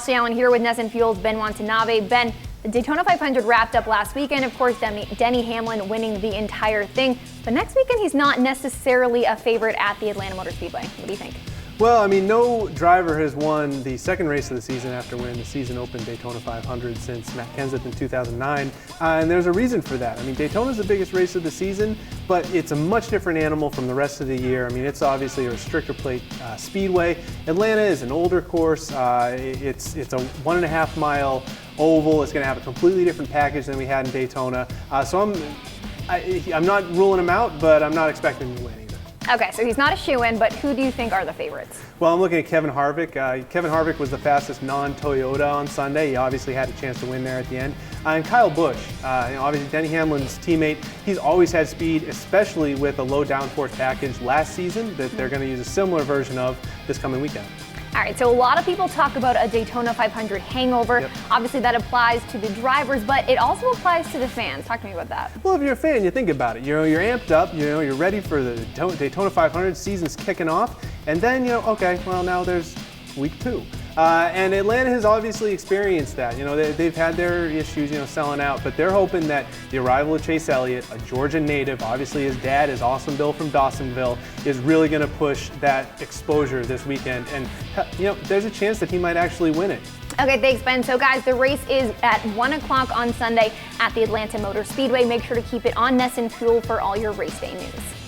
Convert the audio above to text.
Ashley Allen here with Nesson Fuel's Ben Watanabe. Ben, the Daytona 500 wrapped up last weekend. Of course, Denny Hamlin winning the entire thing. But next weekend, he's not necessarily a favorite at the Atlanta Motor Speedway. What do you think? Well, I mean, no driver has won the second race of the season after winning the season open Daytona 500 since Matt Kenseth in 2009, and there's a reason for that. I mean, Daytona's the biggest race of the season, but it's a much different animal from the rest of the year. I mean, it's obviously a restrictor plate speedway. Atlanta is an older course. It's a 1.5 mile oval. It's going to have a completely different package than we had in Daytona. So I'm not ruling him out, but I'm not expecting him to win either. Okay, so he's not a shoe-in, but who do you think are the favorites? Well, I'm looking at Kevin Harvick. Kevin Harvick was the fastest non-Toyota on Sunday. He obviously had a chance to win there at the end. And Kyle Busch, obviously Denny Hamlin's teammate, he's always had speed, especially with a low downforce package last season that they're going to use a similar version of this coming weekend. All right, so a lot of people talk about a Daytona 500 hangover. Yep. Obviously, that applies to the drivers, but it also applies to the fans. Talk to me about that. Well, if you're a fan, you think about it. You're amped up. You're ready for the Daytona 500 season's kicking off, and then okay, well now there's week 2. And Atlanta has obviously experienced that. They've had their issues, selling out, but they're hoping that the arrival of Chase Elliott, a Georgia native, obviously his dad is Awesome Bill from Dawsonville, is really going to push that exposure this weekend. And, there's a chance that he might actually win it. Okay, thanks, Ben. So, guys, the race is at 1 o'clock on Sunday at the Atlanta Motor Speedway. Make sure to keep it on Nesson Fuel for all your race day news.